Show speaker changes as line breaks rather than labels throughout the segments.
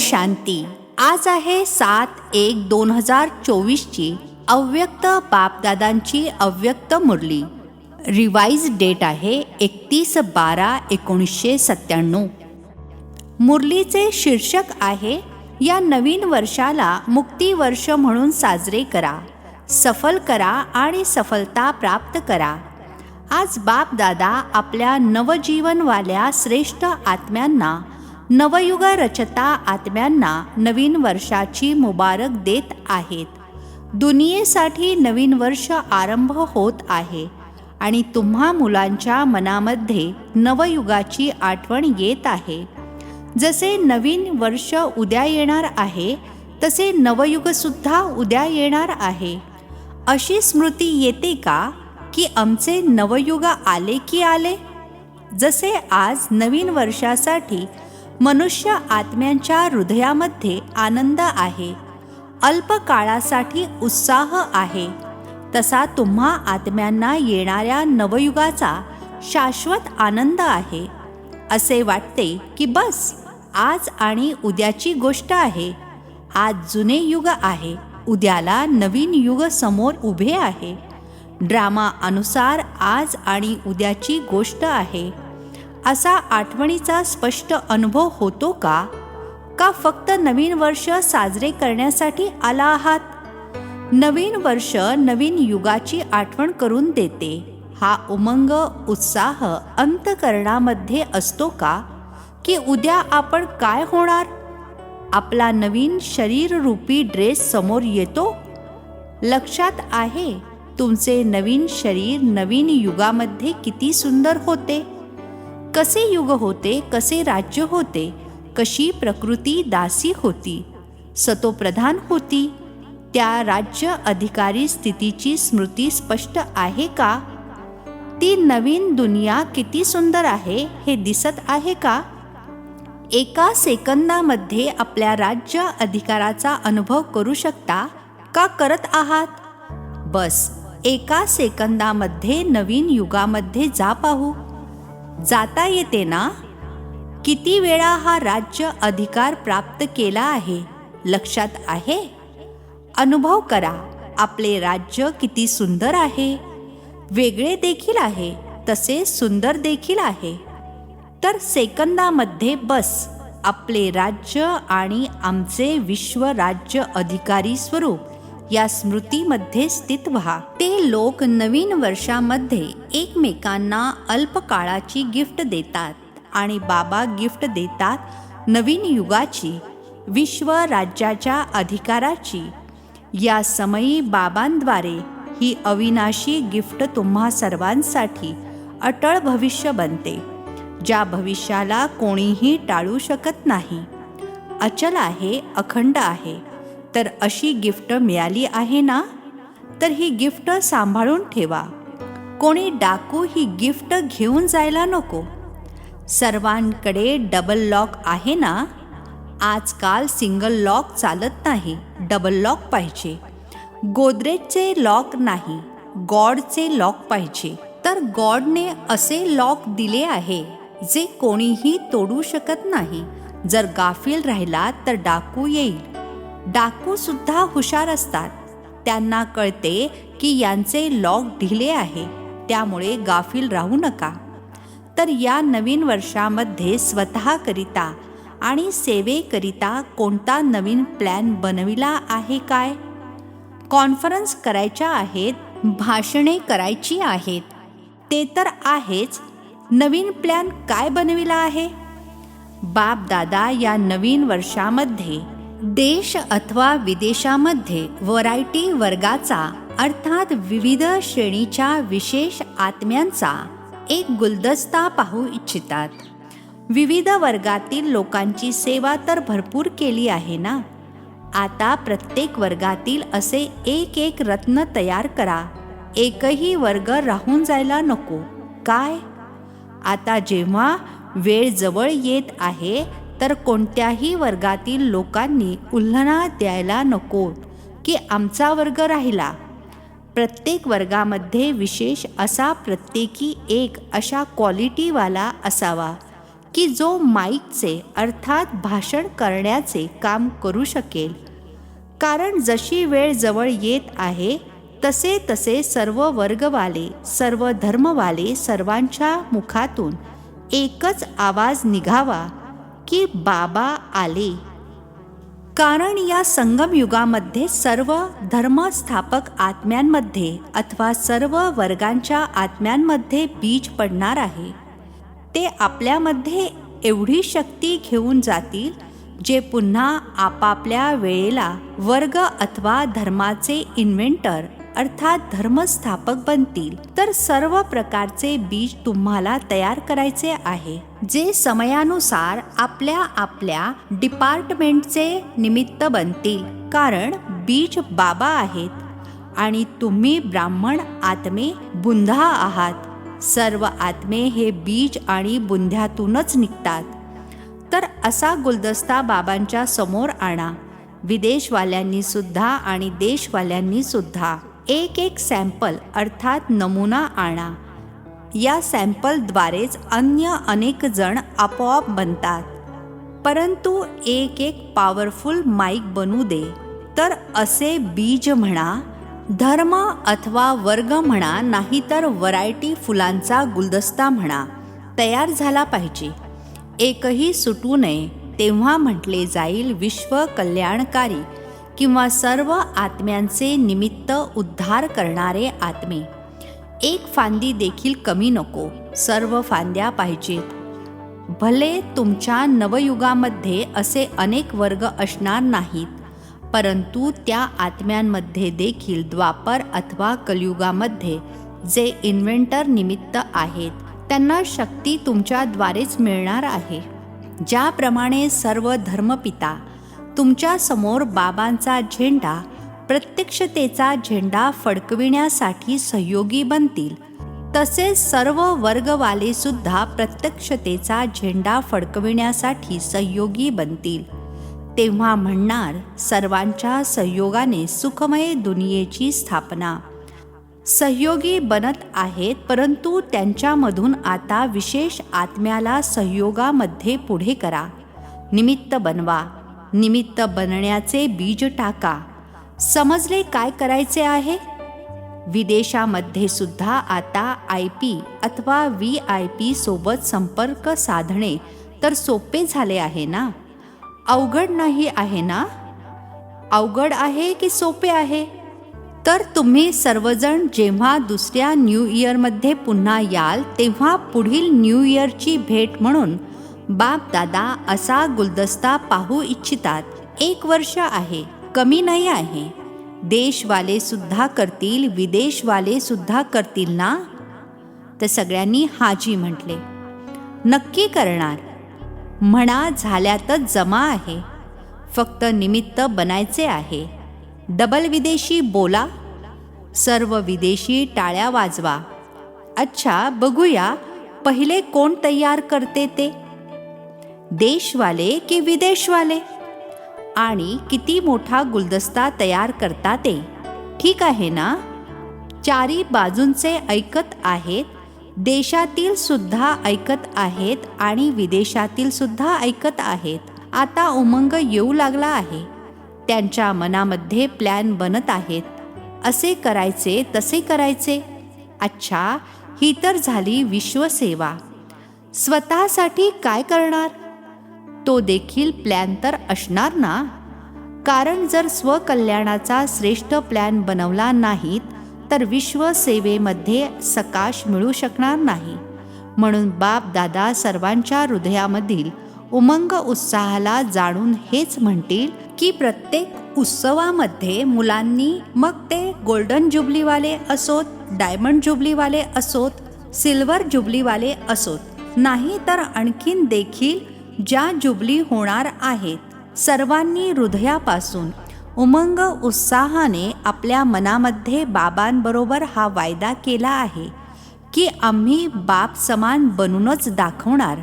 शांती. आज आहे 7/1/2024ची अव्यक्त बापदादांची अव्यक्त मुरली. रिवाइज डेट आहे 31/12/1997. मुरलीचे शीर्षक आहे, या नवीन वर्षाला मुक्ती वर्ष म्हणून साजरे करा, सफल करा आणि सफलता प्राप्त करा. आज बापदादा आपल्या नवजीवनवाल्या श्रेष्ठ आत्म्यांना, नवयुग रचता आत्म्यांना नवीन वर्षाची मुबारक देत आहेत. दुनियेसाठी नवीन वर्ष आरंभ होत आहे आणि तुम्हा मुलांच्या मनामध्ये नवयुगाची आठवण येत आहे. जसे नवीन वर्ष उद्या येणार आहे, तसे नवयुगसुद्धा उद्या येणार आहे. अशी स्मृती येते का की आमचे नवयुग आले की आले? जसे आज नवीन वर्षासाठी मनुष्य आत्म्यांच्या हृदयामध्ये आनंद आहे, अल्पकाळासाठी उत्साह आहे, तसा तुम्हा आत्म्यांना येणाऱ्या नवयुगाचा शाश्वत आनंद आहे. असे वाटते की बस आज आणि उद्याची गोष्ट आहे. आज जुने युग आहे, उद्याला नवीन युग समोर उभे आहे. ड्रामा अनुसार आज आणि उद्याची गोष्ट आहे. असा आठवणीचा स्पष्ट अनुभव होतो का? का फक्त नवीन वर्ष साजरे करण्यासाठी आला आहात? नवीन वर्ष नवीन युगाची आठवण करून देते. हा उमंग उत्साह अंतःकरणामध्ये असतो का? की उद्या आपण काय होणार? आपला नवीन शरीररूपी ड्रेस समोर येतो. लक्षात आहे तुमचे नवीन शरीर नवीन युगामध्ये किती सुंदर होते. कसे युग होते, कसे राज्य होते, कशी प्रकृती दासी होती, सतोप्रधान होती. त्या राज्य अधिकारी स्थितीची स्मृती स्पष्ट आहे का? ती नवीन दुनिया किती सुंदर आहे हे दिसत आहे का? एका सेकंदामध्ये आपल्या राज्य अधिकाराचा अनुभव करू शकता का करत आहात? बस एका सेकंदामध्ये नवीन युगामध्ये जा पाहू. जाता येते ना? किती वेळा हा राज्य अधिकार प्राप्त केला आहे लक्षात आहे? अनुभव करा. आपले राज्य किती सुंदर आहे. वेगळे देखील आहे, तसे सुंदर देखील आहे. तर सेकंदामध्ये बस आपले राज्य आणि आमचे विश्व राज्य अधिकारी स्वरूप या स्मृतीमध्ये स्थित व्हा. ते लोक नवीन वर्षामध्ये एकमेकांना अल्पकाळाची गिफ्ट देतात आणि बाबा गिफ्ट देतात नवीन युगाची, विश्व राज्याच्या अधिकाराची. या समयी बाबांद्वारे ही अविनाशी गिफ्ट तुम्हा सर्वांसाठी अटळ भविष्य बनते, ज्या भविष्याला कोणीही टाळू शकत नाही. अचल आहे, अखंड आहे. तर अशी गिफ्ट मिळाली आहे ना? तर ही गिफ्ट सांभाळून ठेवा. कोणी डाकू ही गिफ्ट घेऊन जायला नको. सर्वांकडे डबल लॉक आहे ना? आजकाल सिंगल लॉक चालत नाही, डबल लॉक पाहिजे. गोदरेजचे लॉक नाही, गॉडचे लॉक पाहिजे. तर गॉडने असे लॉक दिले आहे जे कोणीही तोडू शकत नाही. जर गाफील राहिला तर डाकू येईल. डाकू सुद्धा हुशार असतात. त्यांना कळते की यांचे लॉक ढिले आहे, त्यामुळे गाफील राहू नका. तर या नवीन वर्षामध्ये स्वतःकरिता आणि सेवेकरिता कोणता नवीन प्लॅन बनविला आहे काय? कॉन्फरन्स करायच्या आहेत, भाषणे करायची आहेत, ते तर आहेच. नवीन प्लॅन काय बनविला आहे? बापदादा या नवीन वर्षामध्ये देश अथवा विदेशामध्ये व्हरायटी वर्गाचा अर्थात विविध श्रेणीच्या विशेष आत्म्यांचा एक गुलदस्ता पाहू इच्छितात. विविध वर्गातील लोकांची सेवा तर भरपूर केली आहे ना. आता प्रत्येक वर्गातील असे एक एक रत्न तयार करा. एकही वर्ग राहून जायला नको. काय? आता जेव्हा वेळ जवळ येत आहे तर कोणत्याही वर्गातील लोकांनी उल्लना द्यायला नको की आमचा वर्ग राहिला. प्रत्येक वर्गामध्ये विशेष असा प्रत्येकी एक अशा क्वालिटीवाला असावा की जो माईकचे अर्थात भाषण करण्याचे काम करू शकेल. कारण जशी वेळ जवळ येत आहे तसे तसे सर्व वर्गवाले, सर्व धर्मवाले सर्वांच्या मुखातून एकच आवाज निघावा की बाबा आले. कारण या संगम युगामध्ये सर्व धर्मस्थापक आत्म्यांमध्ये अथवा सर्व वर्गांच्या आत्म्यांमध्ये बीज पडणार आहे. ते आपल्यामध्ये एवढी शक्ती घेऊन जातील जे पुन्हा आपापल्या वेळेला वर्ग अथवा धर्माचे इन्व्हेंटर अर्थात धर्मस्थापक बनतील. तर सर्व प्रकारचे बीज तुम्हाला तयार करायचे आहे, जे समयानुसार आपल्या आपल्या डिपार्टमेंटचे निमित्त बनतील. कारण बीज बाबा आहेत आणि तुम्ही ब्राह्मण आत्मे बुंधा आहात. सर्व आत्मे हे बीज आणि बुंध्यातूनच निघतात. तर असा गुलदस्ता बाबांच्या समोर आणा. विदेशवाल्यांनी सुद्धा आणि देशवाल्यांनी सुद्धा एक एक सॅम्पल अर्थात नमुना आणा. या सॅम्पलद्वारेच अन्य अनेक जण आपोआप बनतात. परंतु एक एक पॉवरफुल माईक बनू दे. तर असे बीज म्हणा, धर्म अथवा वर्ग म्हणा, नाहीतर व्हरायटी फुलांचा गुलदस्ता म्हणा, तयार झाला पाहिजे. एकही सुटू नये. तेव्हा म्हटले जाईल विश्व कल्याणकारी किंवा सर्व आत्म्यांचे निमित्त उद्धार करणारे आत्मे. एक फांदी देखील कमी नको, सर्व फांद्या पाहिजेत. भले तुमच्या नवयुगामध्ये असे अनेक वर्ग असणार नाहीत, परंतु त्या आत्म्यांमध्ये देखील द्वापर अथवा कलियुगामध्ये जे इन्व्हेंटर निमित्त आहेत त्यांना शक्ती तुमच्याद्वारेच मिळणार आहे. ज्याप्रमाणे सर्व धर्मपिता तुमच्या समोर बाबांचा झेंडा, प्रत्यक्षतेचा झेंडा फडकविण्यासाठी सहयोगी बनतील, तसेच सर्व वर्गवाले सुद्धा प्रत्यक्षतेचा झेंडा फडकविण्यासाठी सहयोगी बनतील. तेव्हा म्हणणार सर्वांच्या सहयोगाने सुखमय दुनियेची स्थापना. सहयोगी बनत आहेत, परंतु त्यांच्यामधून आता विशेष आत्म्याला सहयोगामध्ये पुढे करा. निमित्त बनवा. निमित्त बनण्याचे बीज टाका. समजले काय करायचे आहे? विदेशामध्ये सुद्धा आता IP अथवा VIP सोबत संपर्क साधणे तर सोपे झाले आहे ना? अवघड नाही आहे ना? अवघड आहे की सोपे आहे? तर तुम्ही सर्वजण जेव्हा दुसऱ्या न्यू इयरमध्ये पुन्हा याल तेव्हा पुढील न्यू इयरची भेट म्हणून बाप दादा असा गुलदस्ता पाहू इच्छितात. 1 वर्ष आहे, कमी नाही आहे. देशवाले सुद्धा करतील, विदेशवाले सुद्धा करतील ना? तर सगळ्यांनी हाजी म्हटले. नक्की करणार. म्हणा झाल्यातच जमा आहे. फक्त निमित्त बनायचे आहे. डबल विदेशी बोला. सर्व विदेशी टाळ्या वाजवा. अच्छा, बघूया पहिले कोण तयार करते ते, देशवाले की विदेशवाले, आणि किती मोठा गुलदस्ता तयार करता ते. ठीक आहे ना? चारी बाजूंचे ऐकत आहेत. देशातील सुद्धा ऐकत आहेत आणि विदेशातील सुद्धा ऐकत आहेत. आता उमंग येऊ लागला आहे. त्यांच्या मनामध्ये प्लॅन बनत आहेत. असे करायचे, तसे करायचे. अच्छा, ही तर झाली विश्वसेवा. स्वतःसाठी काय करणार? तो देखील प्लॅन तर असणार ना? कारण जर स्वकल्याणाचा श्रेष्ठ प्लॅन बनवला नाहीत तर विश्वसेवेमध्ये सकाश मिळू शकणार नाही. म्हणून बाप दादा सर्वांच्या हृदयामधील उमंग उत्साहाला जाणून हेच म्हणतील की प्रत्येक उत्सवामध्ये मुलांनी, मग ते गोल्डन जुबलीवाले असोत, डायमंड जुबलीवाले असोत, सिल्वर जुबलीवाले असोत, नाही तर आणखीन देखील ज्या जुबली होणार आहेत, सर्वांनी हृदयापासून उमंग उत्साहाने आपल्या मनामध्ये बाबांबरोबर हा वायदा केला आहे की आम्ही बाप समान बनूनच दाखवणार.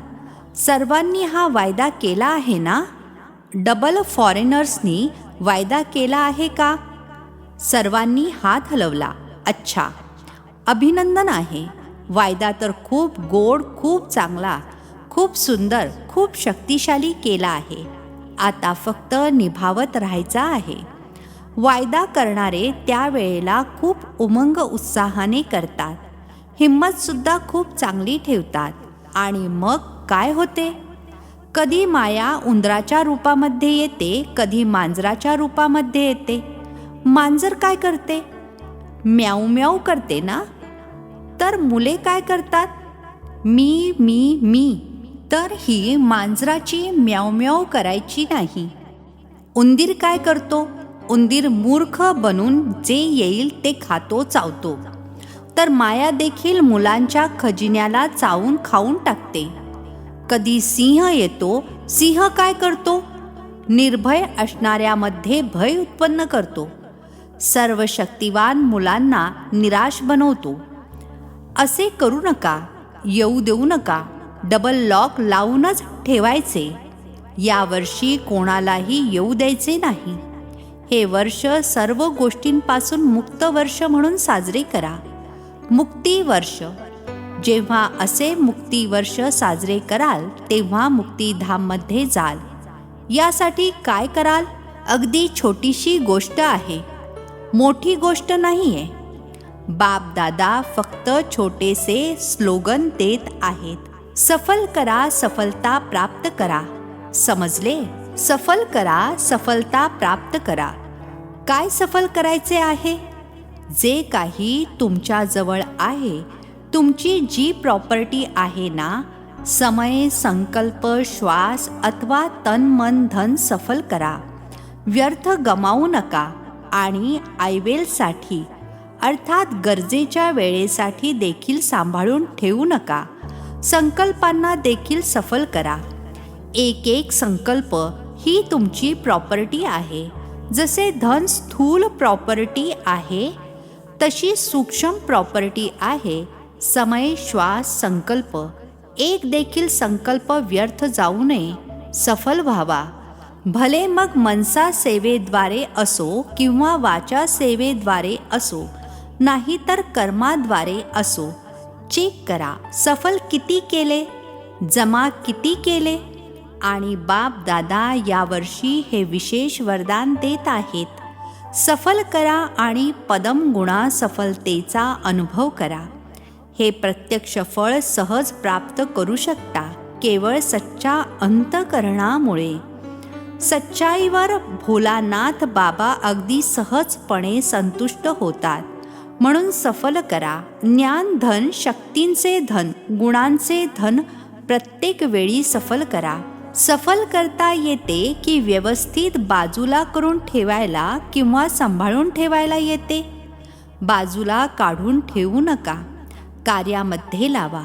सर्वांनी हा वायदा केला आहे ना? डबल फॉरेनर्सनी वायदा केला आहे का? सर्वांनी हात हलवला. अच्छा, अभिनंदन आहे. वायदा तर खूप गोड, खूप चांगला, खूप सुंदर, खूप शक्तिशाली केला आहे. आता फक्त निभावत राहायचा आहे. वायदा करणारे त्यावेळेला खूप उमंग उत्साहाने करतात. हिंमतसुद्धा खूप चांगली ठेवतात. आणि मग काय होते? कधी माया उंदराच्या रूपामध्ये येते, कधी मांजराच्या रूपामध्ये येते. मांजर काय करते? म्याऊ म्याऊ करते ना. तर मुले काय करतात? मी मी मी. तर ही मांजराची म्याऊ म्याऊ करायची नाही. उंदीर काय करतो? उंदीर मूर्ख बनून जे येईल ते खातो, चावतो. तर माया देखील मुलांच्या खजिन्याला चावून खाऊन टाकते. कधी सिंह येतो. सिंह काय करतो? निर्भय असणाऱ्यामध्ये भय उत्पन्न करतो. सर्व शक्तिवान मुलांना निराश बनवतो. असे करू नका, येऊ देऊ नका. डबल लॉक लावूनच ठेवायचे. यावर्षी कोणालाही येऊ द्यायचे नाही. हे वर्ष सर्व गोष्टींपासून मुक्त वर्ष म्हणून साजरे करा. मुक्ती वर्ष. जेव्हा असे मुक्ती वर्ष साजरे कराल तेव्हा मुक्तिधाममध्ये जाल. यासाठी काय कराल? अगदी छोटीशी गोष्ट आहे, मोठी गोष्ट नाहीये. बाप दादा फक्त छोटेसे स्लोगन देत आहेत. सफल करा, सफलता प्राप्त करा. समजले? सफल करा, सफलता प्राप्त करा. काय सफल करायचे आहे? जे काही तुमच्याजवळ आहे, तुमची जी प्रॉपर्टी आहे ना, समय, संकल्प, श्वास अथवा तन मन धन सफल करा. व्यर्थ गमावू नका. आणि ऐवेलसाठी अर्थात गरजेच्या वेळेसाठी देखील सांभाळून ठेवू नका. संकल्पांना देखील सफल करा. एक एक संकल्प ही तुमची प्रॉपर्टी आहे. जसे धन स्थूल प्रॉपर्टी आहे, तशी सूक्ष्म प्रॉपर्टी आहे समय, श्वास, संकल्प. एक देखील संकल्प व्यर्थ जाऊ नये. सफल व्हावा. भले मग मनसा सेवेद्वारे असो किंवा वाचा सेवेद्वारे असो, नाहीतर कर्माद्वारे असो. चेक करा, सफल किती केले, जमा किती केले. आणि बाप दादा यावर्षी हे विशेष वरदान देत आहेत. सफल करा आणि पदम गुणा सफलतेचा अनुभव करा. हे प्रत्यक्ष फळ सहज प्राप्त करू शकता केवळ सच्चा अंतःकरणामुळे. सच्चाईवर भोलानाथ बाबा अगदी सहजपणे संतुष्ट होतात. म्हणून सफल करा. ज्ञान धन, शक्तींचे धन, गुणांचे धन प्रत्येक वेळी सफल करा. सफल करता येते की व्यवस्थित बाजूला करून ठेवायला किंवा सांभाळून ठेवायला येते? बाजूला काढून ठेवू नका, कार्यामध्ये लावा.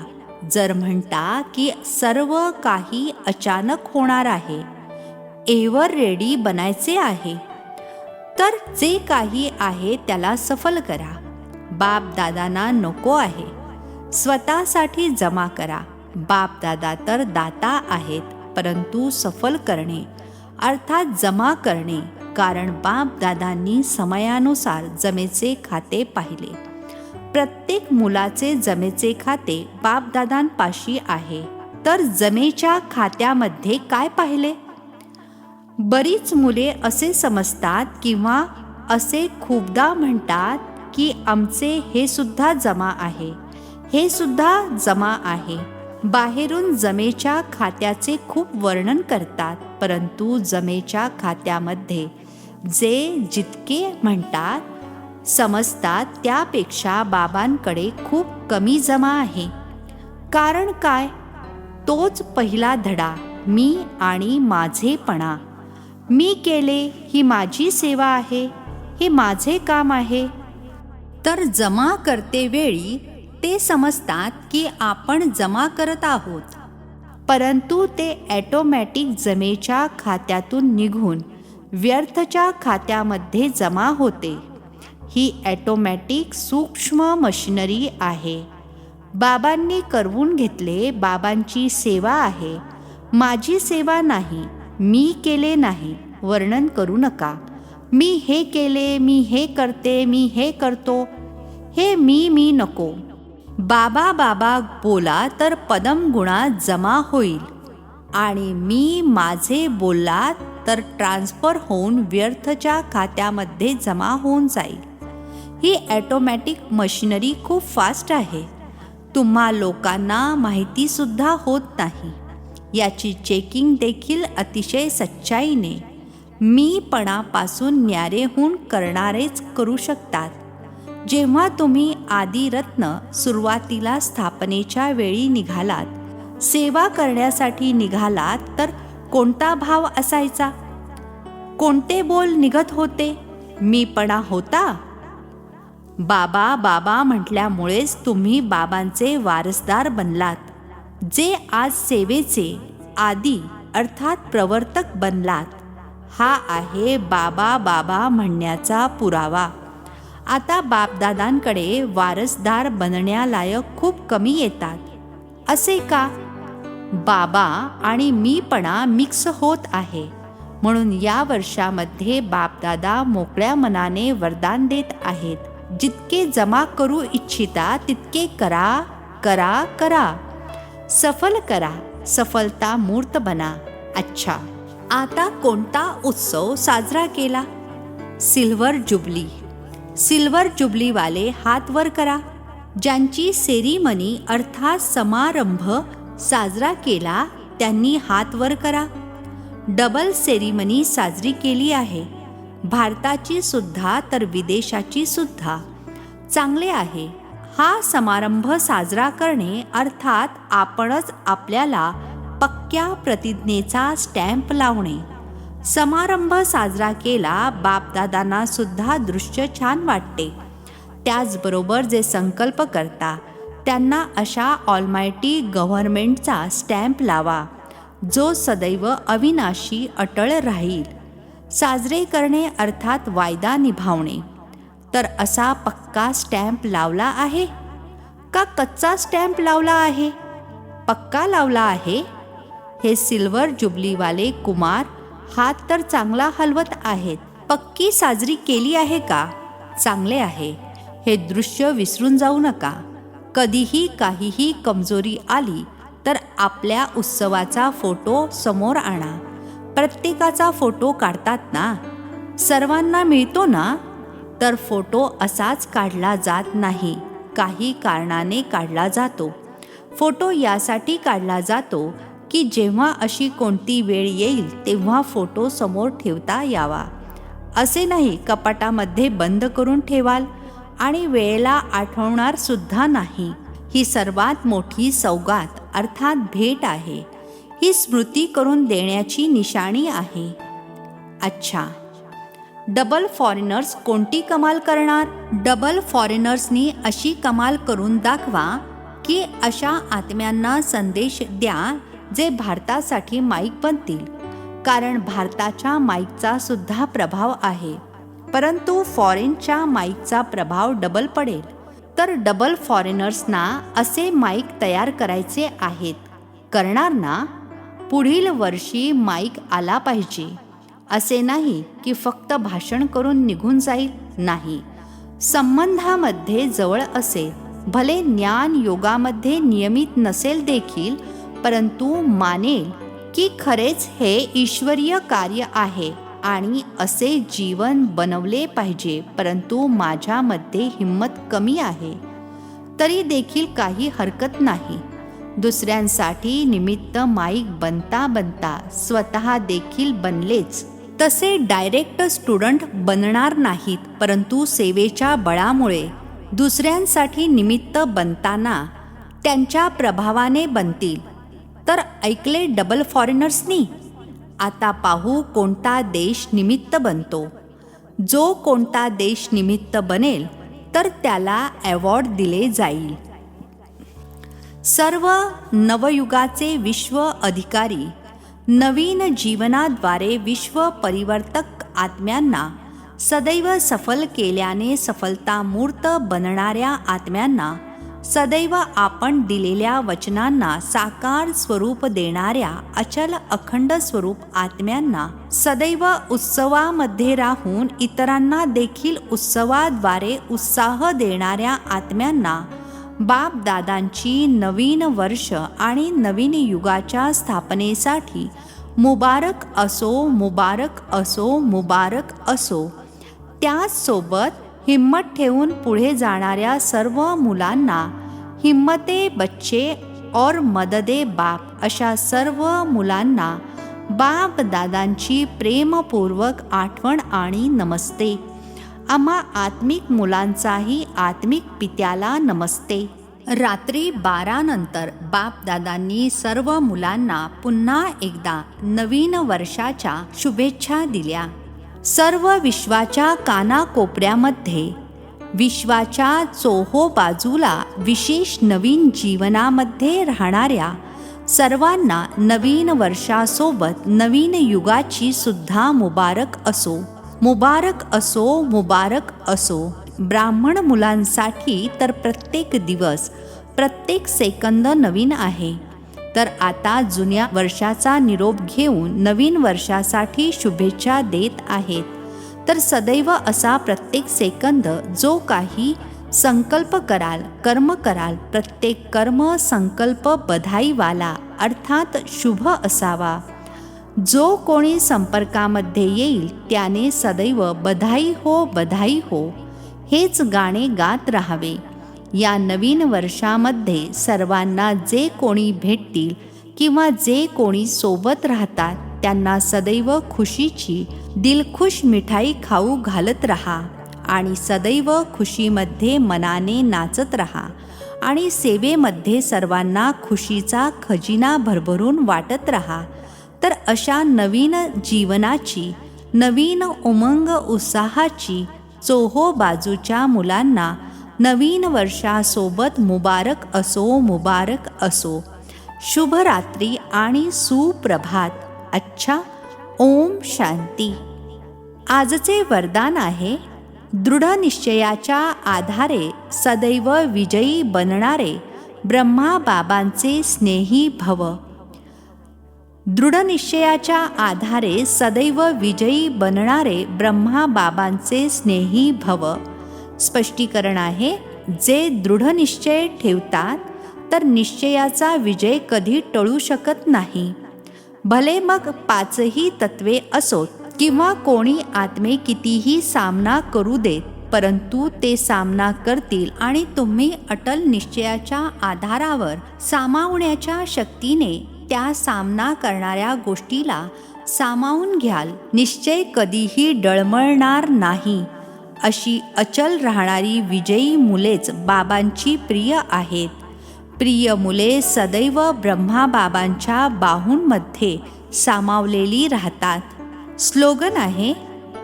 जर म्हणता की सर्व काही अचानक होणार आहे, एव्हर रेडी बनायचे आहे, तर जे काही आहे त्याला सफल करा. बाप दादांना नको आहे, स्वतःसाठी जमा करा. बाप दादा तर दाता आहेत, परंतु सफल करणे अर्थात जमा करणे. कारण बाप दादांनी समयानुसार जमेचे खाते पाहिले. प्रत्येक मुलाचे जमेचे खाते बापदादांपाशी आहे. तर जमेच्या खात्यामध्ये काय पाहिले? बरीच मुले असे समजतात किंवा असे खूपदा म्हणतात की आमचे हे सुद्धा जमा आहे, हे सुद्धा जमा आहे. बाहेरून जमेच्या खात्याचे खूप वर्णन करतात, परंतु जमेच्या खात्यामध्ये जे जितके म्हणतात समजतात त्यापेक्षा बाबांकडे खूप कमी जमा आहे. कारण काय? तोच पहिला धडा, मी आणि माझेपणा. मी केले, ही माझी सेवा आहे, हे माझे काम आहे. तर जमा करते वेळी ते समजतात की आपण जमा करत आहोत, परंतु ते ॲटोमॅटिक जमेच्या खात्यातून निघून व्यर्थच्या खात्यामध्ये जमा होते. ही ॲटोमॅटिक सूक्ष्म मशिनरी आहे. बाबांनी करवून घेतले, बाबांची सेवा आहे, माझी सेवा नाही. मी केले नाही, वर्णन करू नका. मी हे केले, मी हे करते, मी हे करतो, हे मी नको. बाबा बाबा बोला तर पदम गुणात जमा होईल आणि मी माझे बोलला तर ट्रान्सफर होऊन व्यर्थच्या खात्यामध्ये जमा होऊन जाईल. ही ॲटोमॅटिक मशिनरी खूप फास्ट आहे. तुम्हा लोकांना माहितीसुद्धा होत नाही. याची चेकिंग देखील अतिशय सच्चाईने मीपणापासून न्यारेहून करणारेच करू शकतात. जेव्हा तुम्ही आदिरत्न सुरुवातीला स्थापनेच्या वेळी निघालात, सेवा करण्यासाठी निघालात, तर कोणता भाव असायचा? कोणते बोल निघत होते? मीपणा होता. बाबा बाबा म्हटल्यामुळेच तुम्ही बाबांचे वारसदार बनलात, जे आज सेवेचे आदी अर्थात प्रवर्तक बनलात. हा आहे बाबा बाबा म्हणण्याचा पुरावा. आता बापदादांकडे वारसदार बनण्यालायक खूप कमी येतात. असे का? बाबा आणि मीपणा मिक्स होत आहे. म्हणून या वर्षामध्ये बापदादा मोकळ्या मनाने वरदान देत आहेत. जितके जमा करू इच्छिता तितके करा करा करा. सफल करा, सफलता मूर्त बना. अच्छा, आता कोणता उत्सव साजरा केला? Silver jubilee. सिल्वर जुबलीवाले हात वर करा. ज्यांची सेरीमनी अर्थात समारंभ साजरा केला त्यांनी हात वर करा. डबल सेरीमनी साजरी केली आहे, भारताची सुद्धा तर विदेशाची सुद्धा. चांगले आहे. हा समारंभ साजरा करणे अर्थात आपणच आपल्याला पक्क्या प्रतिज्ञेचा स्टॅम्प लावणे. समारंभ साजरा केला, बापदादांना सुद्धा दृश्य छान वाटते. त्याचबरोबर जे संकल्प करता त्यांना अशा ऑलमायटी गव्हर्नमेंटचा स्टॅम्प लावा, जो सदैव अविनाशी अटळ राहील. साजरे करणे अर्थात वायदा निभावणे. तर असा पक्का स्टॅम्प लावला आहे का कच्चा स्टॅम्प लावला आहे? पक्का लावला आहे. हे सिल्वर जुबलीवाले कुमार हात तर चांगला हलवत आहेत. पक्की साजरी केली आहे का? चांगले आहे. हे दृश्य विसरून जाऊ नका. कधीही काहीही कमजोरी आली तर आपल्या उत्सवाचा फोटो समोर आणा. प्रत्येकाचा फोटो काढतात ना, सर्वांना मिळतो ना. तर फोटो असाच काढला जात नाही, काही कारणाने काढला जातो. फोटो यासाठी काढला जातो की जेव्हा अशी कोणती वेळ येईल तेव्हा फोटो समोर ठेवता यावा. असे नाही कपाटामध्ये बंद करून ठेवाल आणि वेळेला आठवणार सुद्धा नाही. ही सर्वात मोठी सौगात अर्थात भेट आहे. ही स्मृती करून देण्याची निशाणी आहे. अच्छा, डबल फॉरेनर्स कोणती कमाल करणार? डबल फॉरेनर्सनी अशी कमाल करून दाखवा की अशा आत्म्यांना संदेश द्या जे भारतासाठी माईक बनतील. कारण भारताच्या माईकचा सुद्धा प्रभाव आहे, परंतु फॉरेनच्या माईकचा प्रभाव डबल पडेल. तर डबल फॉरेनर्सना असे माईक तयार करायचे आहेत. करणार ना? पुढील वर्षी माईक आला पाहिजे. असे नाही की फक्त भाषण करून निघून जाईल. नाही, संबंधामध्ये जवळ असेल. भले ज्ञान योगामध्ये नियमित नसेल देखील, परंतु मानेल की खरेच हे ईश्वरीय कार्य आहे आणि असे जीवन बनवले पाहिजे. परंतु माझ्यामध्ये हिंमत कमी आहे, तरी देखील काही हरकत नाही. दुसऱ्यांसाठी निमित्त माईक बनता बनता स्वतः देखील बनलेच. तसे डायरेक्ट स्टुडंट बनणार नाहीत, परंतु सेवेच्या बळामुळे दुसऱ्यांसाठी निमित्त बनताना त्यांच्या प्रभावाने बनतील. तर ऐकले डबल फॉरेनर्सनी? आता पाहू कोणता देश निमित्त बनतो. जो कोणता देश निमित्त बनेल तर त्याला अवॉर्ड दिले जाईल. सर्व नवयुगाचे विश्व अधिकारी, नवीन जीवनाद्वारे विश्व परिवर्तक आत्म्यांना, सदैव सफल केल्याने सफलता मूर्त बनणाऱ्या आत्म्यांना, सदैव आपण दिलेल्या वचनांना साकार स्वरूप देणाऱ्या अचल अखंड स्वरूप आत्म्यांना, सदैव उत्सवामध्ये राहून इतरांना देखील उत्सवाद्वारे उत्साह देणाऱ्या आत्म्यांना, बाप दादांची नवीन वर्ष आणि नवीन युगाच्या स्थापनेसाठी मुबारक असो, मुबारक असो, मुबारक असो. त्याचसोबत हिम्मत ठेवून पुढे जाणाऱ्या सर्व मुलांना हिम्मते बच्चे और मददे बाप अशा सर्व मुलांना बाप दादांची प्रेमपूर्वक आठवण आणि नमस्ते. आम्हा आत्मिक मुलांचाही आत्मिक पित्याला नमस्ते. रात्री 12 नंतर बापदादांनी सर्व मुलांना पुन्हा एकदा नवीन वर्षाच्या शुभेच्छा दिल्या. सर्व विश्वाच्या कानाकोपऱ्यामध्ये, विश्वाच्या चोहो बाजूला विशेष नवीन जीवनामध्ये राहणाऱ्या सर्वांना नवीन वर्षासोबत नवीन युगाची सुद्धा मुबारक असो, मुबारक असो, मुबारक असो. ब्राह्मण मुलांसाठी तर प्रत्येक दिवस, प्रत्येक सेकंद नवीन आहे. तर आता जुन्या वर्षाचा निरोप घेऊन नवीन वर्षासाठी शुभेच्छा देत आहेत. तर सदैव असा प्रत्येक सेकंद जो काही संकल्प कराल, कर्म कराल, प्रत्येक कर्म संकल्प बधाईवाला अर्थात शुभ असावा. जो कोणी संपर्कामध्ये येईल त्याने सदैव बधाई हो, बधाई हो हेच गाणे गात राहावे. या नवीन वर्षामध्ये सर्वांना जे कोणी भेटतील किंवा जे कोणी सोबत राहतात त्यांना सदैव खुशीची दिलखुश मिठाई खाऊ घालत राहा आणि सदैव खुशीमध्ये मनाने नाचत राहा आणि सेवेमध्ये सर्वांना खुशीचा खजिना भरभरून वाटत राहा. तर अशा नवीन जीवनाची, नवीन उमंग उत्साहाची चोहो बाजूच्या मुलांना नवीन वर्षासोबत मुबारक असो, मुबारक असो. शुभरात्री आणि सुप्रभात. अच्छा, ओम शांती. आजचे वरदान आहे, दृढ निश्चयाच्या आधारे सदैव विजयी बनणारे ब्रह्मा बाबांचे स्नेही भव. दृढ निश्चयाच्या आधारे सदैव विजयी बनणारे ब्रह्मा बाबांचे स्नेही भव. स्पष्टीकरण आहे, जे दृढ निश्चय ठेवतात तर निश्चयाचा विजय कधी टळू शकत नाही. भले मग 5ही तत्वे असोत किंवा कोणी आत्मे कितीही सामना करू देत, परंतु ते सामना करतील आणि तुम्ही अटल निश्चयाच्या आधारावर सामावण्याच्या शक्तीने त्या सामना करणाऱ्या गोष्टीला सामावून घ्याल. निश्चय कधीही डळमळणार नाही. अशी अचल राहणारी विजयी मुलेच बाबांची प्रिय आहेत. प्रिय मुले सदैव ब्रह्मा बाबांच्या बाहूंमध्ये सामावलेली राहतात. स्लोगन आहे,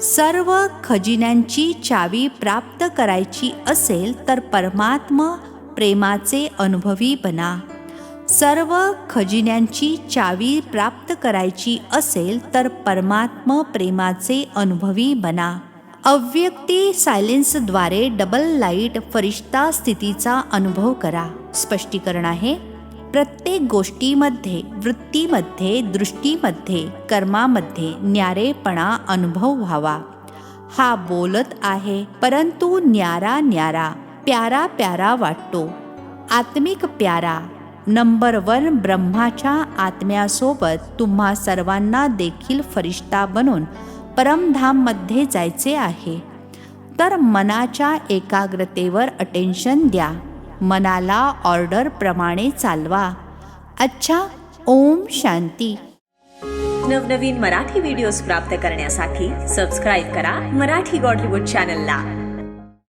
सर्व खजिन्यांची चावी प्राप्त करायची असेल तर परमात्मा प्रेमाचे अनुभवी बना. सर्व खजिन्यांची चावी प्राप्त करायची असेल तर परमात्मा प्रेमाचे अनुभवी बना. अव्यक्ती सायलेन्सद्वारे डबल लाईट फरिश्ता स्थितीचा अनुभव करा. स्पष्टीकरण आहे, प्रत्येक गोष्टीमध्ये, वृत्तीमध्ये, दृष्टीमध्ये, कर्मामध्ये न्यारेपणा अनुभव व्हावा. हा बोलत आहे परंतु न्यारा न्यारा, प्यारा प्यारा वाटतो. आत्मिक प्यारा. नंबर 1 ब्रह्माच्या आत्म्यासोबत तुम्हा सर्वांना देखील फरिश्ता बनून परमधाममध्ये जायचे आहे. तर मनाच्या एकाग्रतेवर अटेन्शन द्या. मनाला ऑर्डरप्रमाणे चालवा. अच्छा, ओम शांती.
नवनवीन मराठी व्हिडिओज प्राप्त करण्यासाठी सबस्क्राईब करा मराठी गॉडलीवूड चॅनलला.